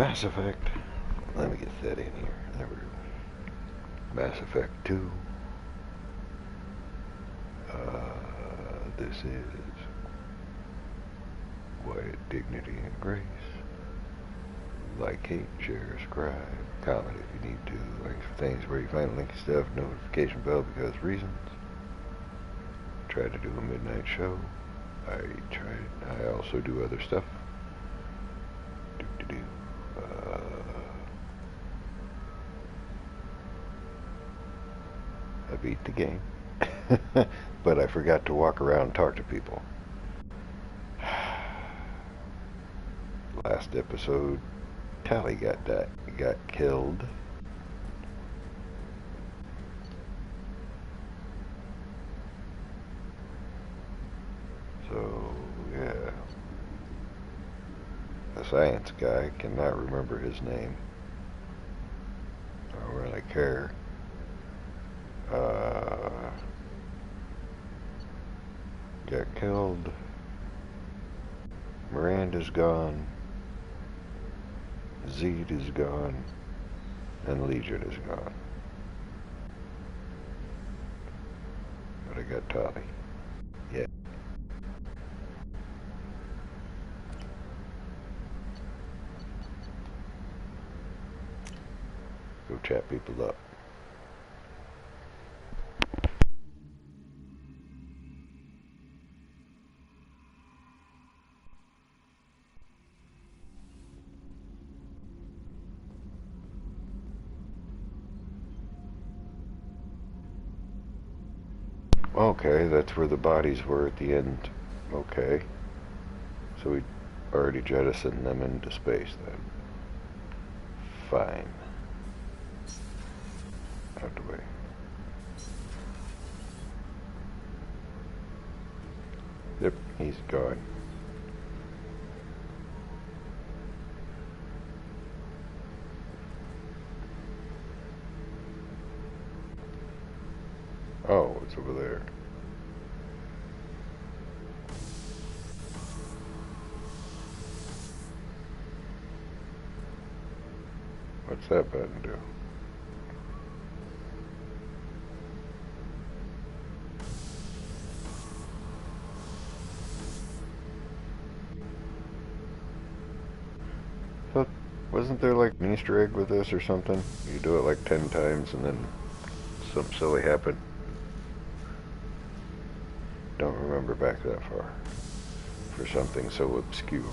Mass Effect. Let me get that in here. There we go. Mass Effect 2. This is Quiet Dignity and Grace. Like, hate, share, scribe, comment if you need to. Links for things where you find linky stuff, notification bell because reasons. Tried to do a midnight show. I also do other stuff. I beat the game. But I forgot to walk around and talk to people. Last episode, Tali got killed. So, yeah. The science guy cannot remember his name. I don't really care. Got killed. Miranda's gone. Zeed is gone. And Legion is gone. But I got Tali. Yeah. Go chat people up. Okay, that's where the bodies were at the end. Okay. So we already jettisoned them into space then. Fine. Out the way. Yep, he's gone. Oh, it's over there. What's that button do? So, wasn't there like an Easter egg with this or something? You do it like 10 times and then something silly happened. Don't remember back that far for something so obscure.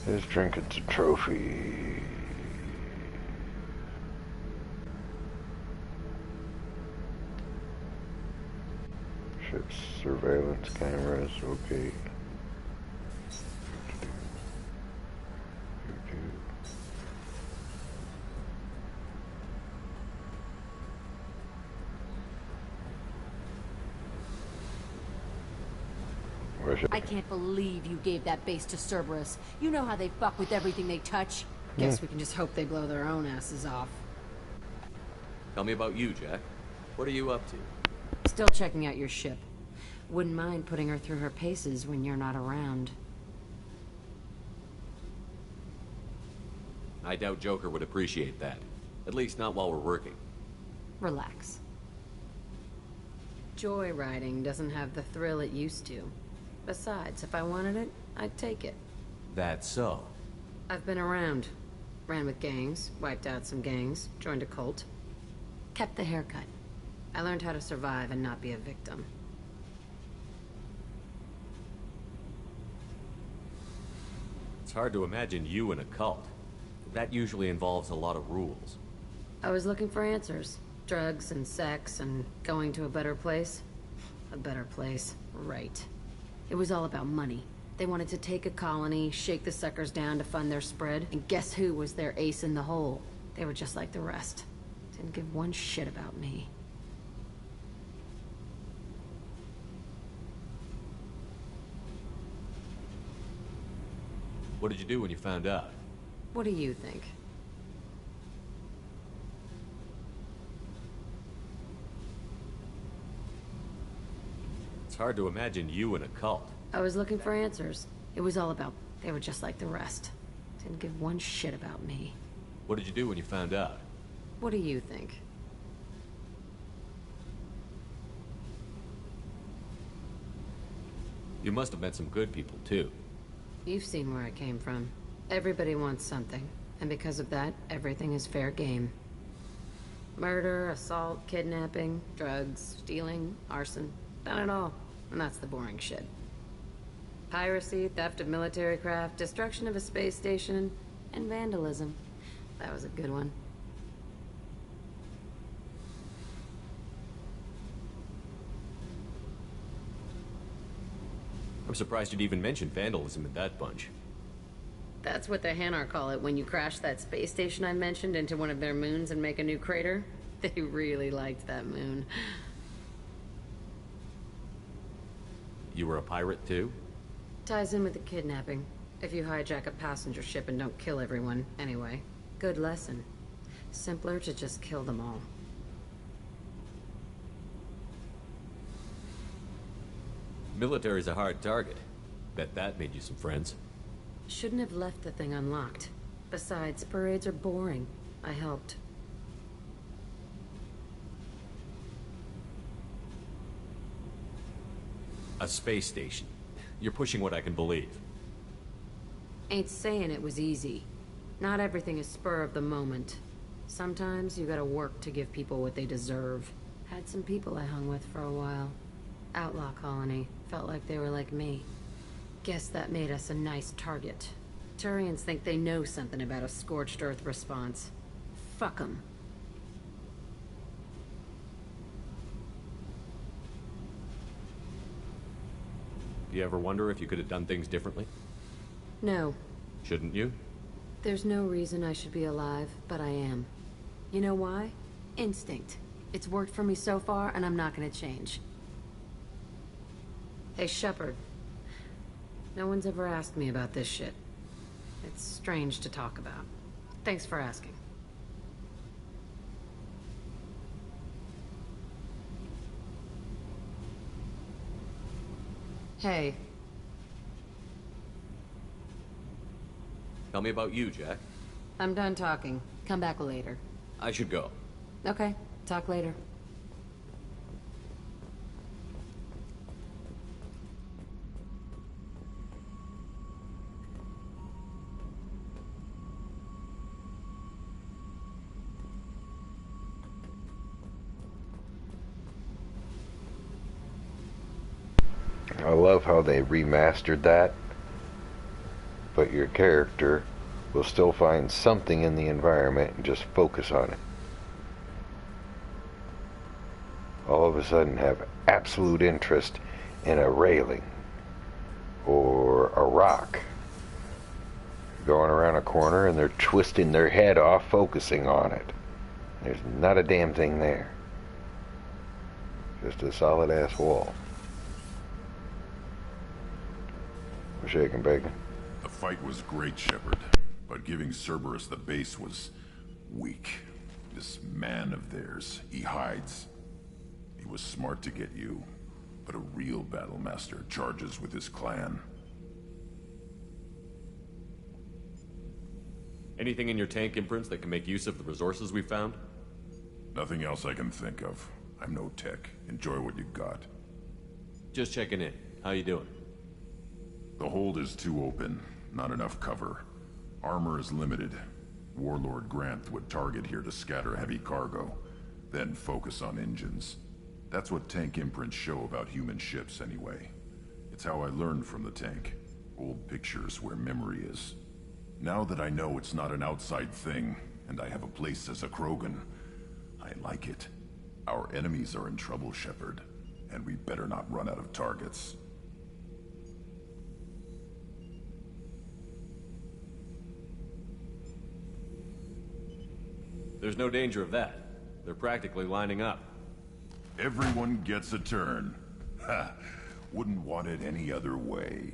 His trinket's a trophy. Ship's surveillance cameras, okay. I can't believe you gave that base to Cerberus. You know how they fuck with everything they touch. Guess we can just hope they blow their own asses off. Tell me about you, Jack. What are you up to? Still checking out your ship. Wouldn't mind putting her through her paces when you're not around. I doubt Joker would appreciate that. At least not while we're working. Relax. Joyriding doesn't have the thrill it used to. Besides, if I wanted it, I'd take it. That's so. I've been around. Ran with gangs, wiped out some gangs, joined a cult. Kept the haircut. I learned how to survive and not be a victim. It's hard to imagine you in a cult. That usually involves a lot of rules. I was looking for answers. Drugs and sex and going to a better place. A better place, right. It was all about money. They wanted to take a colony, shake the suckers down to fund their spread, and guess who was their ace in the hole? They were just like the rest. Didn't give one shit about me. What did you do when you found out? What do you think? hard to imagine you in a cult. I was looking for answers. It was all about... They were just like the rest. Didn't give one shit about me. What did you do when you found out? What do you think? You must have met some good people, too. You've seen where I came from. Everybody wants something. And because of that, everything is fair game. Murder, assault, kidnapping, drugs, stealing, arson. Done it all. And that's the boring shit. Piracy, theft of military craft, destruction of a space station, and vandalism. That was a good one. I'm surprised you'd even mention vandalism in that bunch. That's what the Hanar call it when you crash that space station I mentioned into one of their moons and make a new crater. They really liked that moon. You were a pirate, too? Ties in with the kidnapping. If you hijack a passenger ship and don't kill everyone, anyway. Good lesson. Simpler to just kill them all. Military's a hard target. Bet that made you some friends. Shouldn't have left the thing unlocked. Besides, parades are boring. I helped. A space station. You're pushing what I can believe. Ain't saying it was easy. Not everything is spur of the moment. Sometimes you gotta work to give people what they deserve. Had some people I hung with for a while. Outlaw colony. Felt like they were like me. Guess that made us a nice target. Turians think they know something about a scorched earth response. Fuck 'em. Do you ever wonder if you could have done things differently? No. Shouldn't you? There's no reason I should be alive, but I am. You know why? Instinct. It's worked for me so far, and I'm not gonna change. Hey, Shepard. No one's ever asked me about this shit. It's strange to talk about. Thanks for asking. Hey. Tell me about you, Jack. I'm done talking. Come back later. I should go. Okay. Talk later. I love how they remastered that, but your character will still find something in the environment and just focus on it. All of a sudden have absolute interest in a railing or a rock. Going around a corner and they're twisting their head off focusing on it. There's not a damn thing there. Just a solid ass wall. We're shaking bacon. The fight was great, Shepard, but giving Cerberus the base was weak. This man of theirs, he hides. He was smart to get you, but a real battlemaster charges with his clan. Anything in your tank imprints that can make use of the resources we found? Nothing else I can think of. I'm no tech. Enjoy what you got. Just checking in. How you doing? The hold is too open. Not enough cover. Armor is limited. Warlord Grant would target here to scatter heavy cargo, then focus on engines. That's what tank imprints show about human ships anyway. It's how I learned from the tank. Old pictures where memory is. Now that I know it's not an outside thing, and I have a place as a Krogan, I like it. Our enemies are in trouble, Shepard, and we better not run out of targets. There's no danger of that. They're practically lining up. Everyone gets a turn. Ha! Wouldn't want it any other way.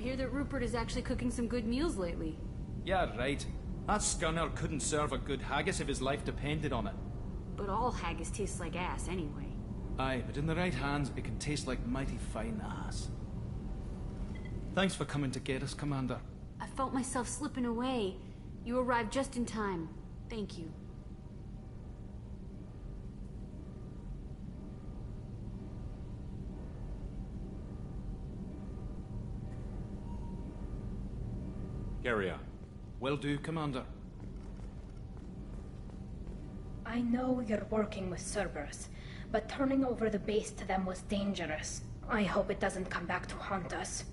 hear that Rupert is actually cooking some good meals lately. Yeah, right. That scunner couldn't serve a good haggis if his life depended on it. But all haggis tastes like ass anyway. Aye, but in the right hands, it can taste like mighty fine ass. Thanks for coming to get us, Commander. I felt myself slipping away. You arrived just in time. Thank you. Carry on. Will do, Commander. I know you're working with Cerberus, but turning over the base to them was dangerous. I hope it doesn't come back to haunt us.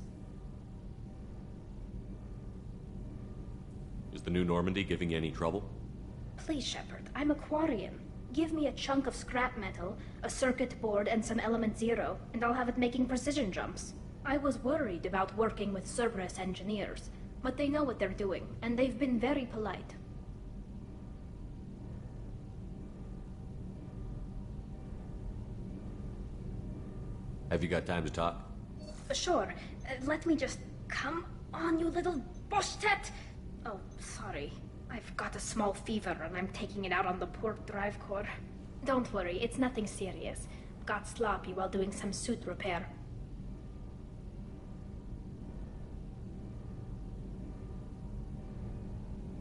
Is the new Normandy giving you any trouble? Please, Shepard, I'm a Quarian. Give me a chunk of scrap metal, a circuit board, and some element zero, and I'll have it making precision jumps. I was worried about working with Cerberus engineers, but they know what they're doing, and they've been very polite. Have you got time to talk? Sure. Let me just... Come on, you little boshtet! Oh, sorry. I've got a small fever and I'm taking it out on the port drive core. Don't worry, it's nothing serious. Got sloppy while doing some suit repair.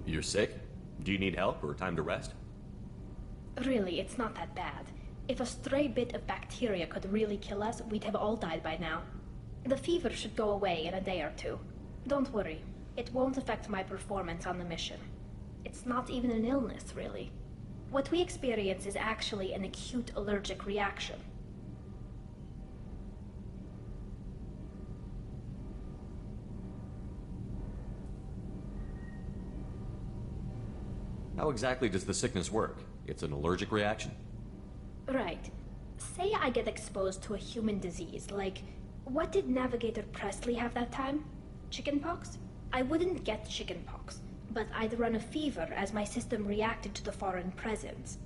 You're sick? Do you need help or time to rest? Really, it's not that bad. If a stray bit of bacteria could really kill us, we'd have all died by now. The fever should go away in a day or two. Don't worry, it won't affect my performance on the mission. It's not even an illness, really. What we experience is actually an acute allergic reaction. How exactly does the sickness work? It's an allergic reaction? Right. Say I get exposed to a human disease, like... What did Navigator Presley have that time? Chickenpox? I wouldn't get chickenpox, but I'd run a fever as my system reacted to the foreign presence.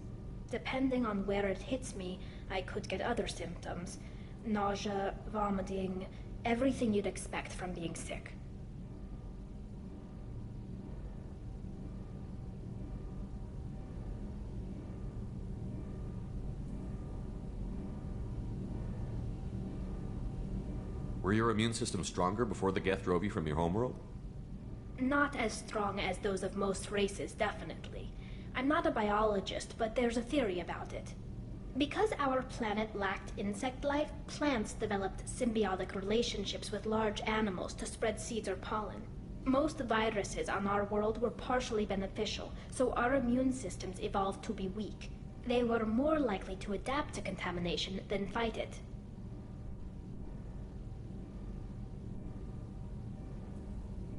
Depending on where it hits me, I could get other symptoms. Nausea, vomiting, everything you'd expect from being sick. Were your immune system stronger before the Geth drove you from your homeworld? Not as strong as those of most races, definitely. I'm not a biologist, but there's a theory about it. Because our planet lacked insect life, plants developed symbiotic relationships with large animals to spread seeds or pollen. Most viruses on our world were partially beneficial, so our immune systems evolved to be weak. They were more likely to adapt to contamination than fight it.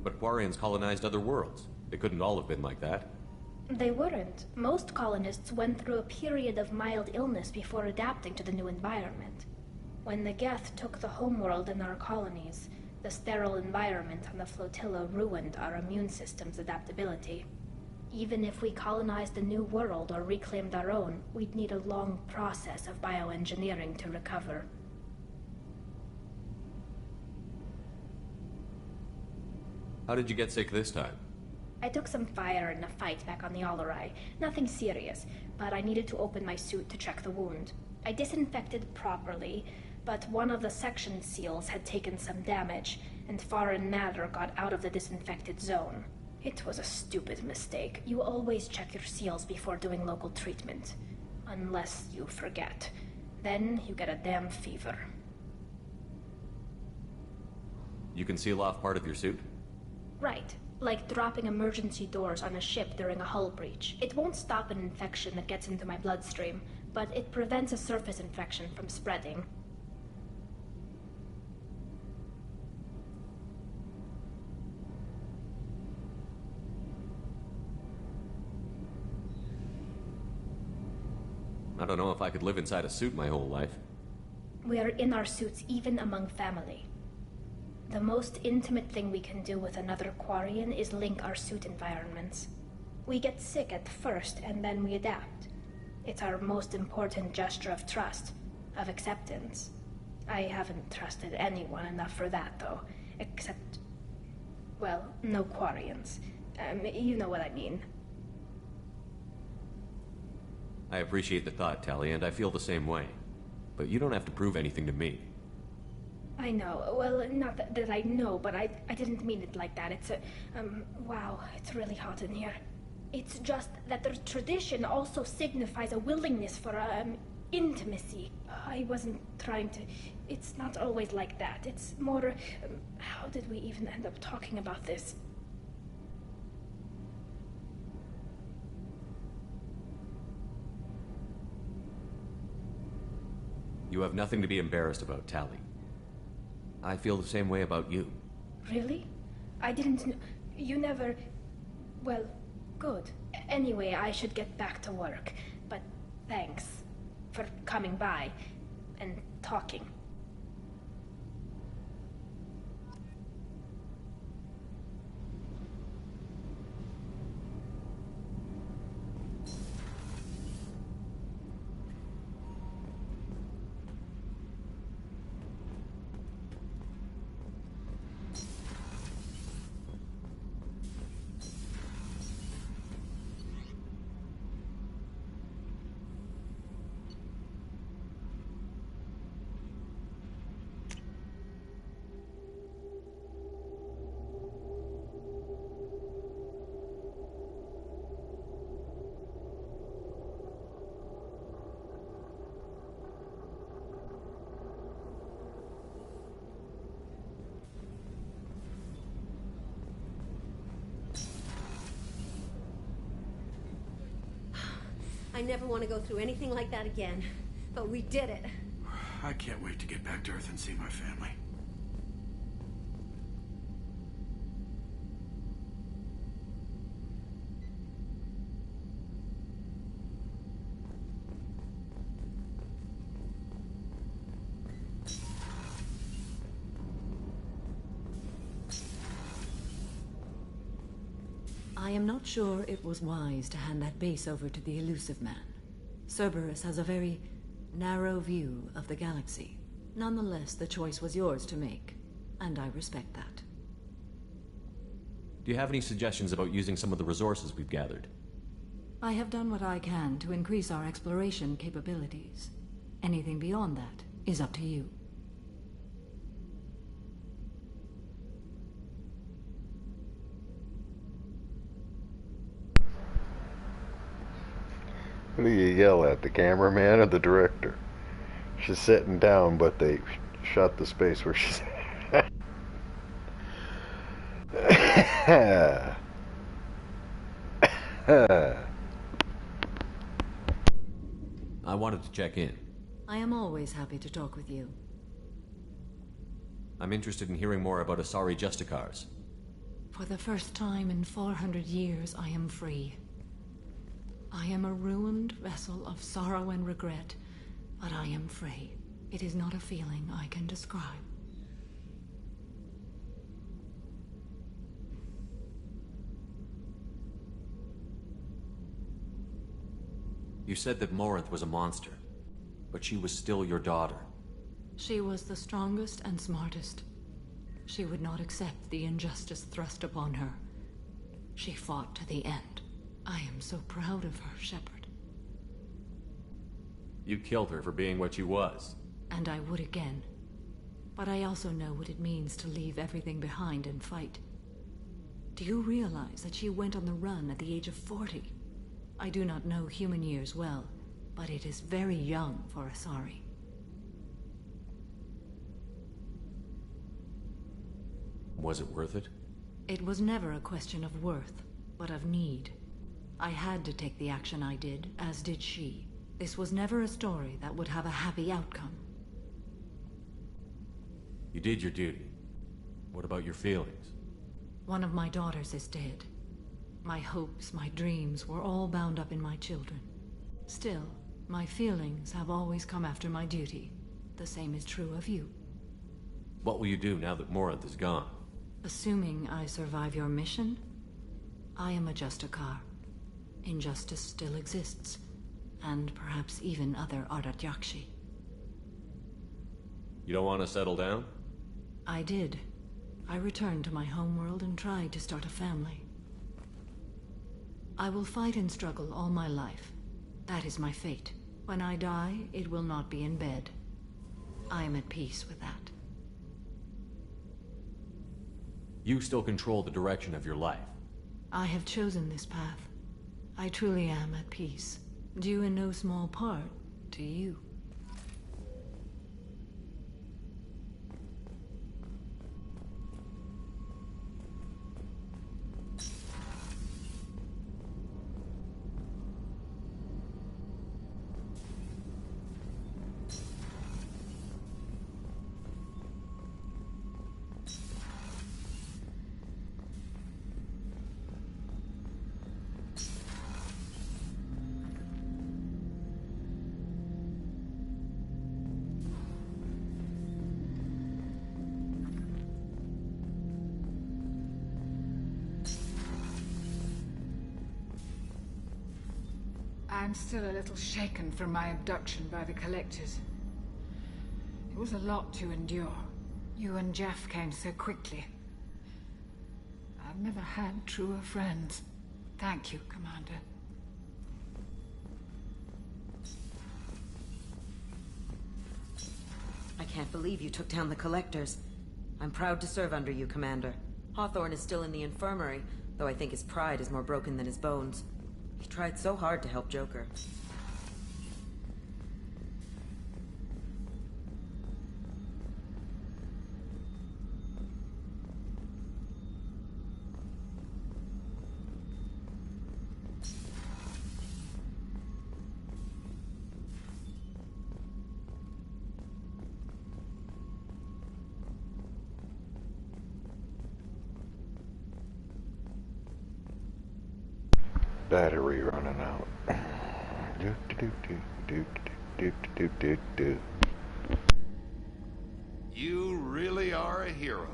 But Quarians colonized other worlds. They couldn't all have been like that. They weren't. Most colonists went through a period of mild illness before adapting to the new environment. When the Geth took the homeworld in our colonies, the sterile environment on the flotilla ruined our immune system's adaptability. Even if we colonized a new world or reclaimed our own, we'd need a long process of bioengineering to recover. How did you get sick this time? I took some fire in a fight back on the Allerai. Nothing serious, but I needed to open my suit to check the wound. I disinfected properly, but one of the section seals had taken some damage, and foreign matter got out of the disinfected zone. It was a stupid mistake. You always check your seals before doing local treatment. Unless you forget. Then you get a damn fever. You can seal off part of your suit? Right. Like dropping emergency doors on a ship during a hull breach. It won't stop an infection that gets into my bloodstream, but it prevents a surface infection from spreading. I don't know if I could live inside a suit my whole life. We are in our suits even among family. The most intimate thing we can do with another Quarian is link our suit environments. We get sick at first, and then we adapt. It's our most important gesture of trust, of acceptance. I haven't trusted anyone enough for that, though, except well, no Quarians. You know what I mean. I appreciate the thought, Tali, and I feel the same way. But you don't have to prove anything to me. I know. Well, not that I know, but I didn't mean it like that. It's wow, it's really hot in here. It's just that the tradition also signifies a willingness for, intimacy. I wasn't trying to... It's not always like that. It's more... how did we even end up talking about this? You have nothing to be embarrassed about, Tali. I feel the same way about you. Really? I didn't know... You never... Well, good. Anyway, I should get back to work. But thanks for coming by and talking. I never want to go through anything like that again. But we did it. I can't wait to get back to Earth and see my family. I am not sure it was wise to hand that base over to the elusive man. Cerberus has a very narrow view of the galaxy. Nonetheless, the choice was yours to make, and I respect that. Do you have any suggestions about using some of the resources we've gathered? I have done what I can to increase our exploration capabilities. Anything beyond that is up to you. Who do you yell at, the cameraman or the director? She's sitting down, but they shot the space where she's I wanted to check in. I am always happy to talk with you. I'm interested in hearing more about Asari Justicars. For the first time in 400 years, I am free. I am a ruined vessel of sorrow and regret, but I am free. It is not a feeling I can describe. You said that Morinth was a monster, but she was still your daughter. She was the strongest and smartest. She would not accept the injustice thrust upon her. She fought to the end. I am so proud of her, Shepard. You killed her for being what she was. And I would again. But I also know what it means to leave everything behind and fight. Do you realize that she went on the run at the age of 40? I do not know human years well, but it is very young for Asari. Was it worth it? It was never a question of worth, but of need. I had to take the action I did, as did she. This was never a story that would have a happy outcome. You did your duty. What about your feelings? One of my daughters is dead. My hopes, my dreams were all bound up in my children. Still, my feelings have always come after my duty. The same is true of you. What will you do now that Morinth is gone? Assuming I survive your mission, I am a Justicar. Injustice still exists, and perhaps even other Ardat-Yakshi. You don't want to settle down? I did. I returned to my homeworld and tried to start a family. I will fight and struggle all my life. That is my fate. When I die, it will not be in bed. I am at peace with that. You still control the direction of your life. I have chosen this path. I truly am at peace, due in no small part to you. I'm still a little shaken from my abduction by the Collectors. It was a lot to endure. You and Jeff came so quickly. I've never had truer friends. Thank you, Commander. I can't believe you took down the Collectors. I'm proud to serve under you, Commander. Hawthorne is still in the infirmary, though I think his pride is more broken than his bones. He tried so hard to help Joker. Battery running out. You really are a hero.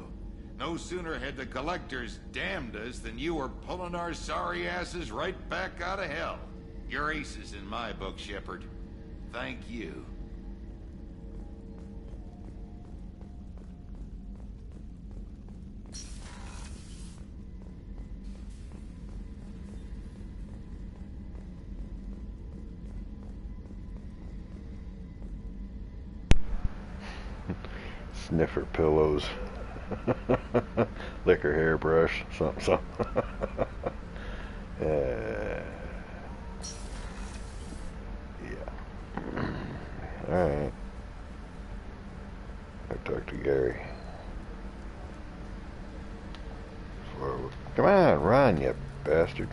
No sooner had the Collectors damned us than you were pulling our sorry asses right back out of hell. You're aces in my book, Shepard. Thank you. Sniffer pillows. Liquor hairbrush. Something. Yeah. Alright. I talked to Gary. Forward. Come on, run, you bastard.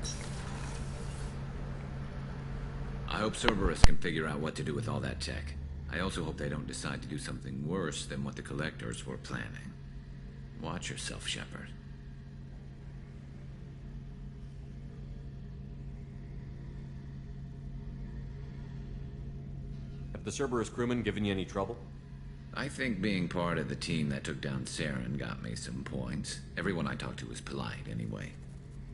I hope Cerberus can figure out what to do with all that tech. I also hope they don't decide to do something worse than what the Collectors were planning. Watch yourself, Shepard. Have the Cerberus crewmen given you any trouble? I think being part of the team that took down Saren got me some points. Everyone I talked to was polite, anyway.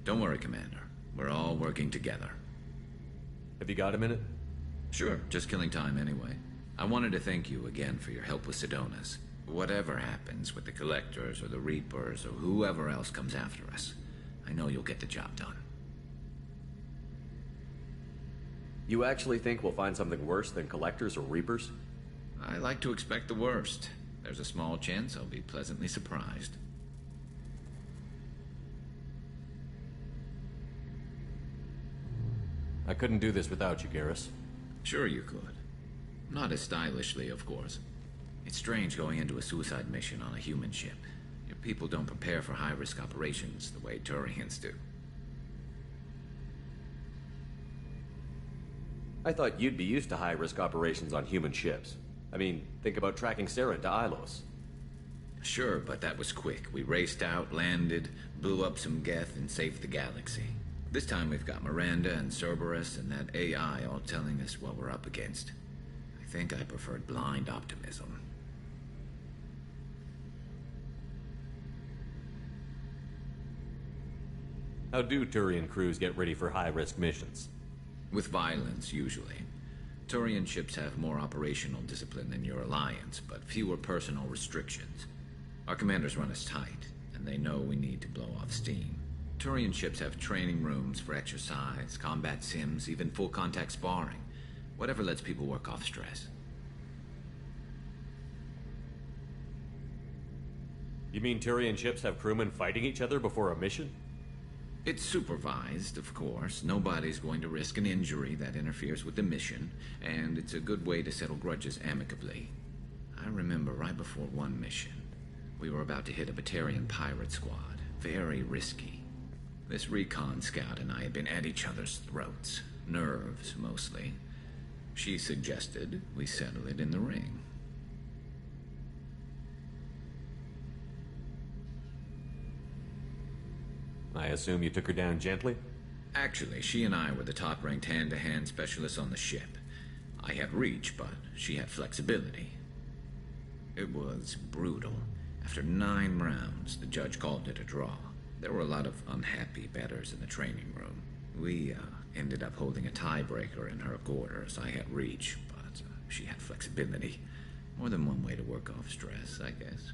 Don't worry, Commander. We're all working together. Have you got a minute? Sure, just killing time anyway. I wanted to thank you again for your help with Sidonis. Whatever happens with the Collectors or the Reapers or whoever else comes after us, I know you'll get the job done. You actually think we'll find something worse than Collectors or Reapers? I like to expect the worst. There's a small chance I'll be pleasantly surprised. I couldn't do this without you, Garrus. Sure you could. Not as stylishly, of course. It's strange going into a suicide mission on a human ship. Your people don't prepare for high-risk operations the way Turians do. I thought you'd be used to high-risk operations on human ships. I mean, think about tracking Saren to Ilos. Sure, but that was quick. We raced out, landed, blew up some Geth, and saved the galaxy. This time we've got Miranda and Cerberus and that AI all telling us what we're up against. I think I preferred blind optimism. How do Turian crews get ready for high-risk missions? With violence, usually. Turian ships have more operational discipline than your alliance, but fewer personal restrictions. Our commanders run us tight, and they know we need to blow off steam. Turian ships have training rooms for exercise, combat sims, even full-contact sparring. Whatever lets people work off stress. You mean Turian ships have crewmen fighting each other before a mission? It's supervised, of course. Nobody's going to risk an injury that interferes with the mission, and it's a good way to settle grudges amicably. I remember right before one mission, we were about to hit a Batarian pirate squad. Very risky. This recon scout and I had been at each other's throats. Nerves, mostly. She suggested we settle it in the ring. I assume you took her down gently? Actually, she and I were the top-ranked hand-to-hand specialists on the ship. I had reach, but she had flexibility. It was brutal. After 9 rounds, the judge called it a draw. There were a lot of unhappy bettors in the training room. We ended up holding a tiebreaker in her quarters. I had reach, but she had flexibility. More than one way to work off stress, I guess.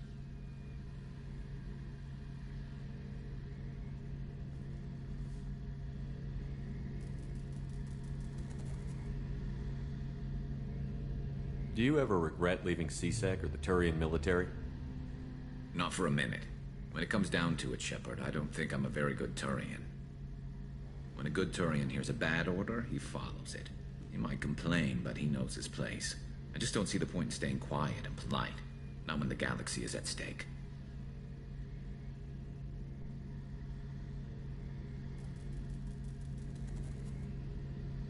Do you ever regret leaving CSEC or the Turian military? Not for a minute. When it comes down to it, Shepard, I don't think I'm a very good Turian. When a good Turian hears a bad order, he follows it. He might complain, but he knows his place. I just don't see the point in staying quiet and polite. Not when the galaxy is at stake.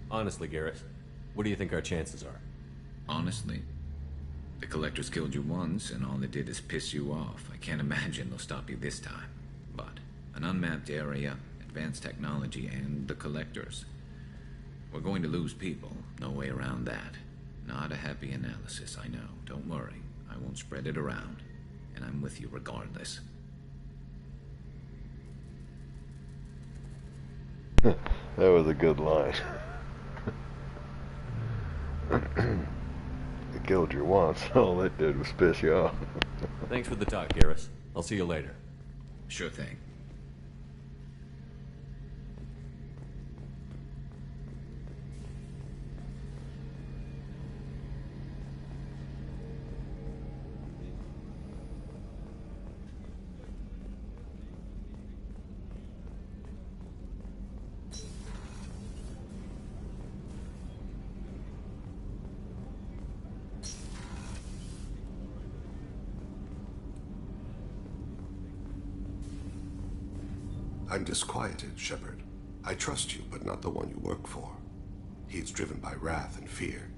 Honestly, Garrett, what do you think our chances are? Honestly, the Collectors killed you once, and all they did is piss you off. I can't imagine they'll stop you this time. But an unmapped area, advanced technology, and the Collectors. We're going to lose people. No way around that. Not a happy analysis, I know. Don't worry. I won't spread it around. And I'm with you regardless. That was a good line. They killed you once, all it did was piss you off. Thanks for the talk, Garrus. I'll see you later. Sure thing. I'm disquieted, Shepard. I trust you, but not the one you work for. He's driven by wrath and fear.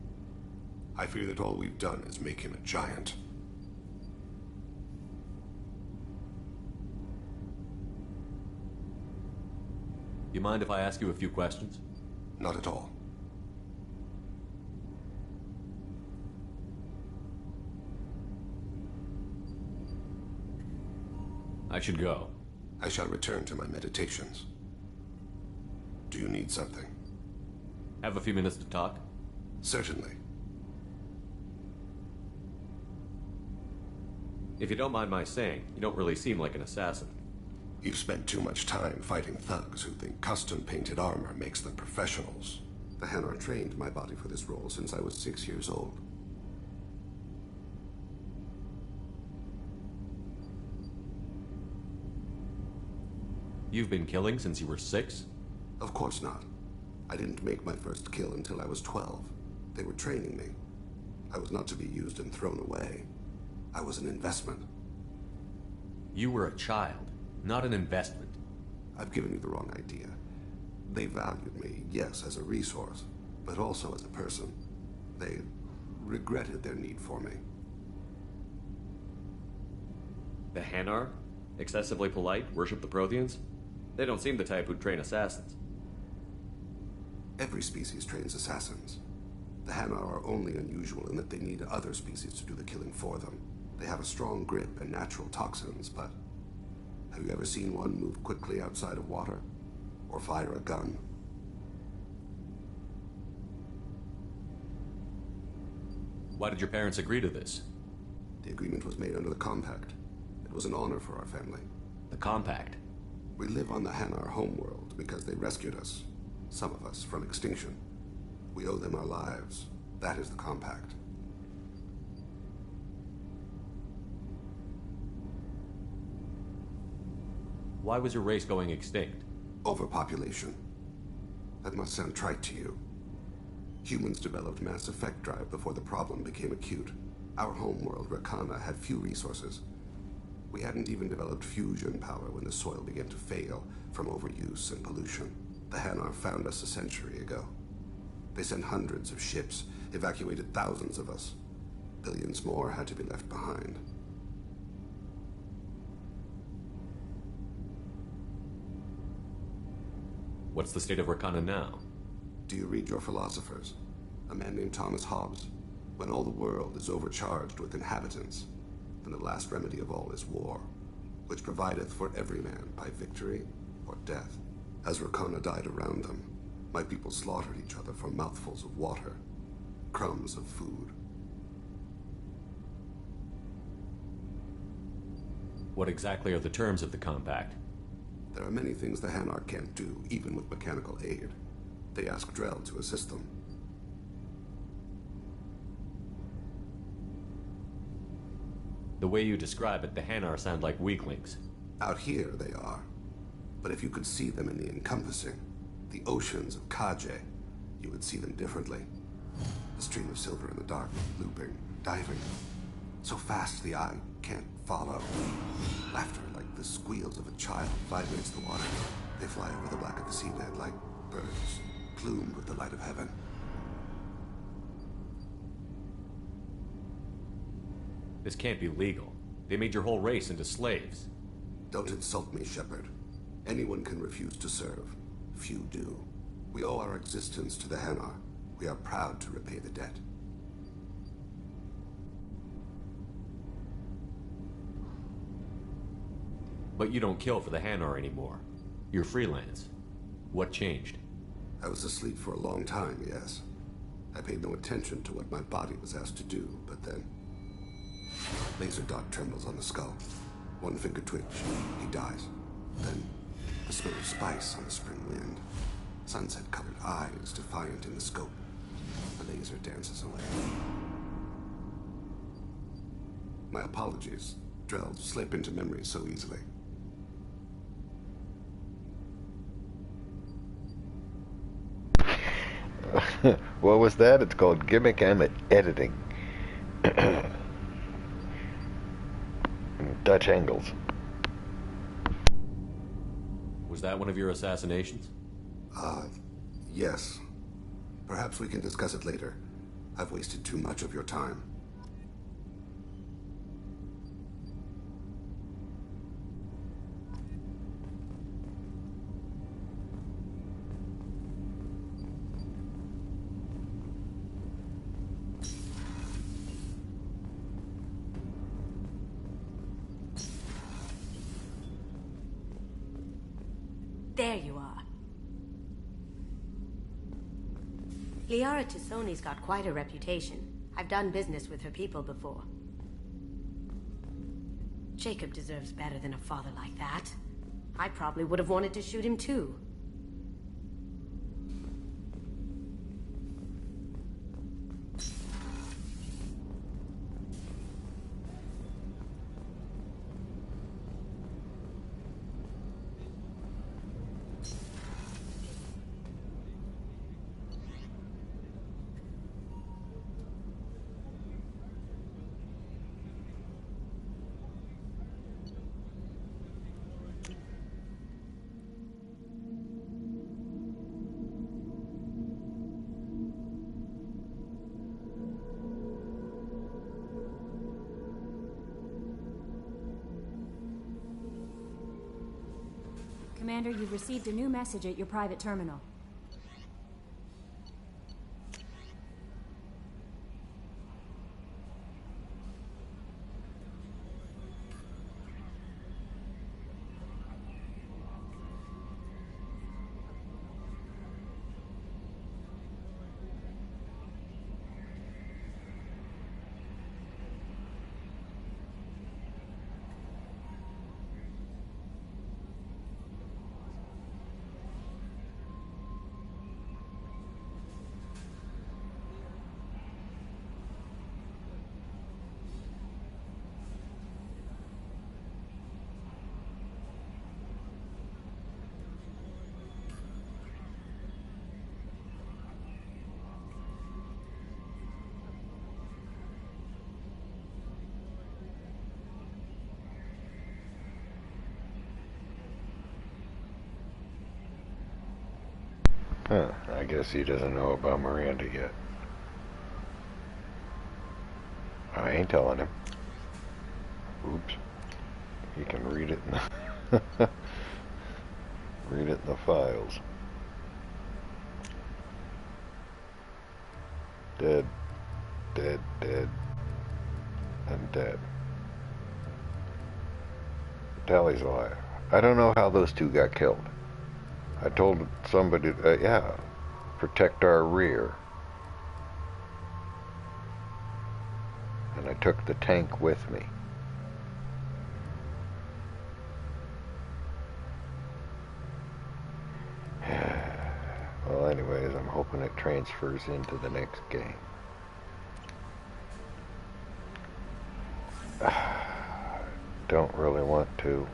I fear that all we've done is make him a giant. You mind if I ask you a few questions? Not at all. I should go. I shall return to my meditations. Do you need something? Have a few minutes to talk? Certainly. If you don't mind my saying, you don't really seem like an assassin. You've spent too much time fighting thugs who think custom-painted armor makes them professionals. The Hanar trained my body for this role since I was 6 years old. You've been killing since you were 6? Of course not. I didn't make my first kill until I was 12. They were training me. I was not to be used and thrown away. I was an investment. You were a child, not an investment. I've given you the wrong idea. They valued me, yes, as a resource, but also as a person. They regretted their need for me. The Hanar? Excessively polite, worship the Protheans? They don't seem the type who'd train assassins. Every species trains assassins. The Hanar are only unusual in that they need other species to do the killing for them. They have a strong grip and natural toxins, but have you ever seen one move quickly outside of water? Or fire a gun? Why did your parents agree to this? The agreement was made under the compact. It was an honor for our family. The Compact. We live on the Hanar homeworld because they rescued us. Some of us from extinction. We owe them our lives. That is the Compact. Why was your race going extinct? Overpopulation. That must sound trite to you. Humans developed mass effect drive before the problem became acute. Our homeworld, Rakana, had few resources. We hadn't even developed fusion power when the soil began to fail from overuse and pollution. The Hanar found us a century ago. They sent hundreds of ships, evacuated thousands of us. Billions more had to be left behind. What's the state of Rakana now? Do you read your philosophers? A man named Thomas Hobbes. When all the world is overcharged with inhabitants, then the last remedy of all is war, which provideth for every man by victory or death. As Rakana died around them, my people slaughtered each other for mouthfuls of water, crumbs of food. What exactly are the terms of the Compact? There are many things the Hanar can't do, even with mechanical aid. They ask Drell to assist them. The way you describe it, the Hanar sound like weaklings. Out here, they are. But if you could see them in the encompassing, the oceans of Kaje, you would see them differently. A stream of silver in the dark, looping, diving. So fast the eye can't follow. Laughter like the squeals of a child vibrates the water. They fly over the black of the seabed like birds, plumed with the light of heaven. This can't be legal. They made your whole race into slaves. Don't insult me, Shepard. Anyone can refuse to serve. Few do. We owe our existence to the Hanar. We are proud to repay the debt. But you don't kill for the Hanar anymore. You're freelance. What changed? I was asleep for a long time, yes. I paid no attention to what my body was asked to do, but then... Laser dot trembles on the skull. One finger twitch. He dies. Then, the smell of spice on the spring wind. Sunset-colored eyes defiant in the scope. The laser dances away. My apologies. Drell slip into memory so easily. What was that? It's called gimmick and editing. Dutch angles. Was that one of your assassinations? Yes. Perhaps we can discuss it later. I've wasted too much of your time. There you are. Liara Tisoni's got quite a reputation. I've done business with her people before. Jacob deserves better than a father like that. I probably would have wanted to shoot him too. Commander, you've received a new message at your private terminal. Huh, I guess he doesn't know about Miranda yet. I ain't telling him. Oops. He can read it in the read it in the files. Dead, dead, dead, and dead. Tali'Zorha. I don't know how those two got killed. I told somebody, yeah, protect our rear. And I took the tank with me. Well, anyways, I'm hoping it transfers into the next game. Don't really want to.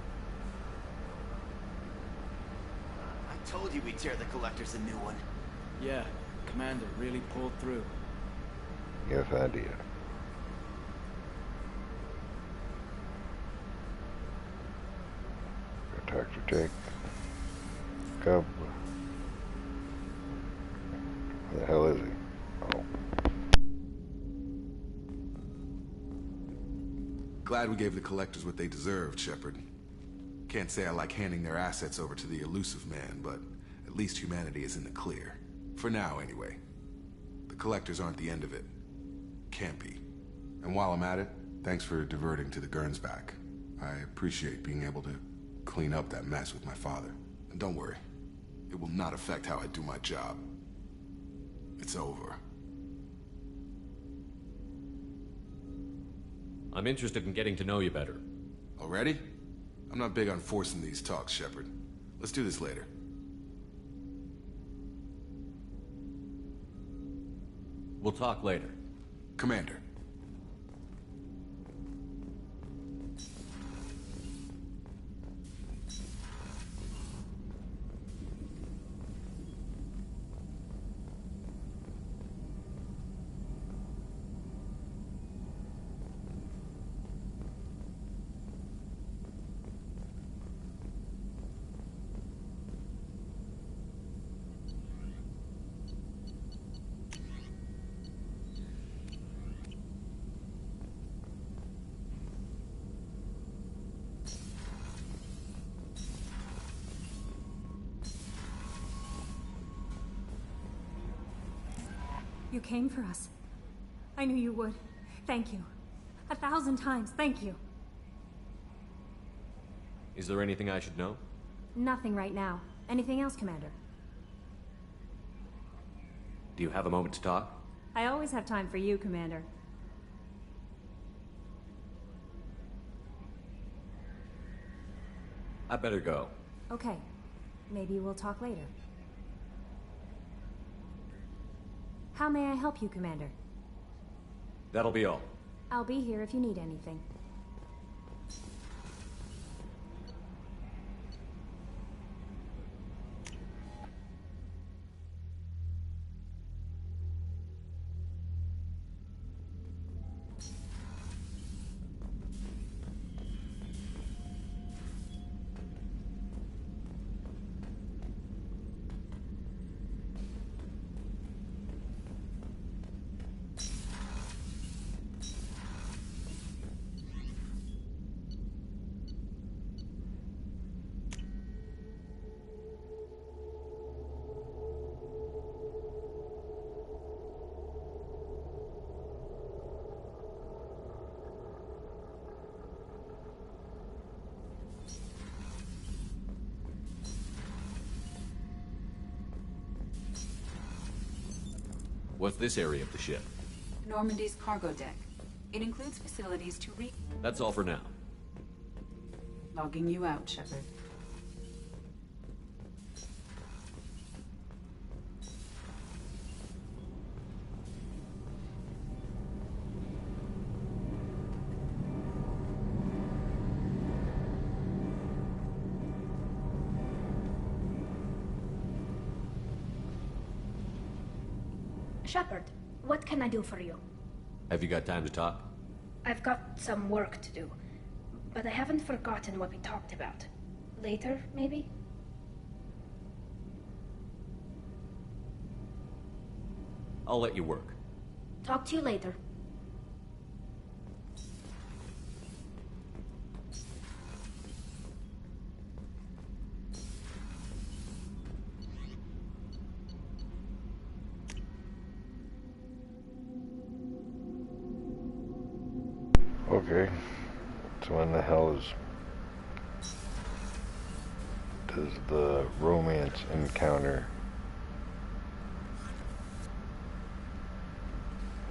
I told you we'd tear the collectors a new one. Yeah, Commander really pulled through. Yes, I did. Tractor take. Cub. Where the hell is he? Oh. Glad we gave the collectors what they deserved, Shepard. Can't say I like handing their assets over to the elusive man, but at least humanity is in the clear. For now, anyway. The collectors aren't the end of it. Can't be. And while I'm at it, thanks for diverting to the Gernsback. I appreciate being able to clean up that mess with my father. And don't worry, it will not affect how I do my job. It's over. I'm interested in getting to know you better. Already? I'm not big on forcing these talks, Shepard. Let's do this later. We'll talk later. Commander. You came for us. I knew you would. Thank you. 1,000 times, thank you. Is there anything I should know? Nothing right now. Anything else, Commander? Do you have a moment to talk? I always have time for you, Commander. I better go. Okay. Maybe we'll talk later. How may I help you, Commander? That'll be all. I'll be here if you need anything. What's this area of the ship? Normandy's cargo deck. It includes facilities to That's all for now. Logging you out, Shepard. Shepard, what can I do for you? Have you got time to talk? I've got some work to do, but I haven't forgotten what we talked about. Later, maybe? I'll let you work. Talk to you later. Okay, so when the hell does the romance encounter?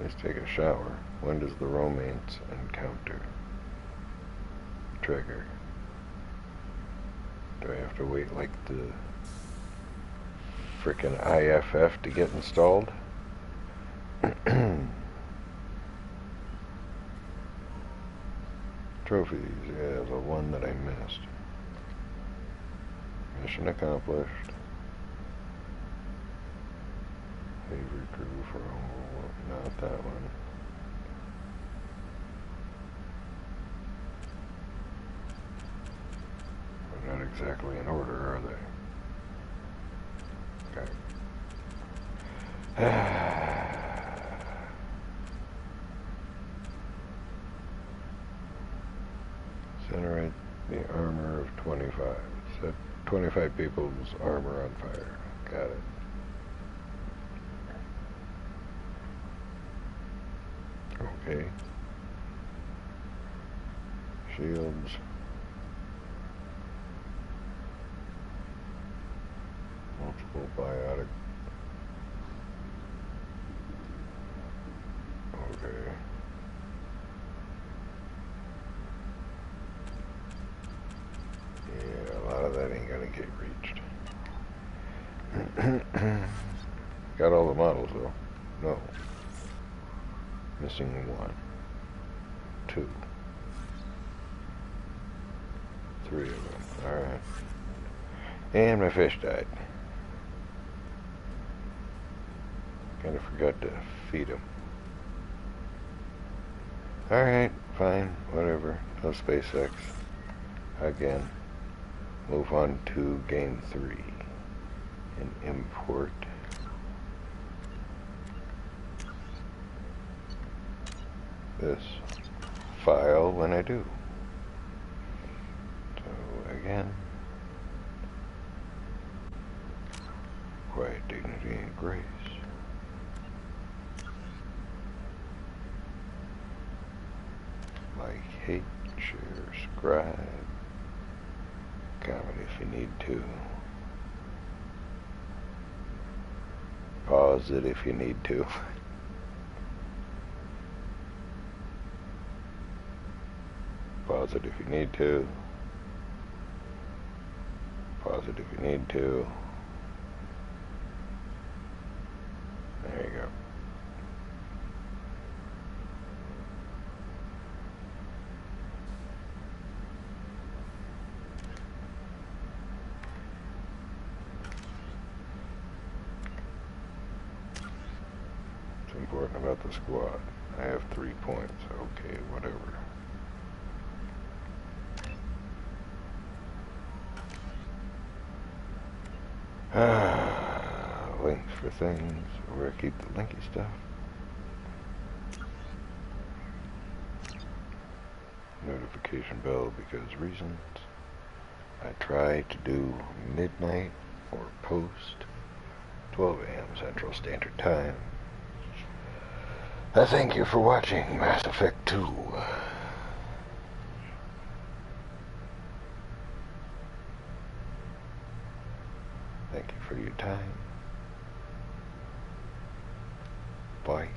Let's take a shower. When does the romance encounter trigger? Do I have to wait like the frickin' IFF to get installed? Trophies, yeah, the one that I missed. Mission accomplished. Favorite crew for not that one. They're not exactly in order, are they? Okay. Generate the armor of 25. Set 25 people's armor on fire. Got it. Okay. Shields. Multiple biotic. Okay. Yeah, a lot of that ain't gonna get reached. Got all the models though. No. Missing one. 2. 3 of them. Alright. And my fish died. Kinda forgot to feed him. Alright, fine, whatever. No SpaceX. Again. Move on to game 3. And import. This file when I do. So again, quiet, dignity, and grace. Like, hate, share, scribe, comment if you need to. Pause it if you need to. Pause it if you need to. Pause it if you need to. There you go. What's important about the squad? I have 3 points. Okay, whatever. Links for things, where I keep the linky stuff. Notification bell because reasons. I try to do midnight or post 12 a.m. Central Standard Time. I thank you for watching Mass Effect 2. Thank you for your time. Bye.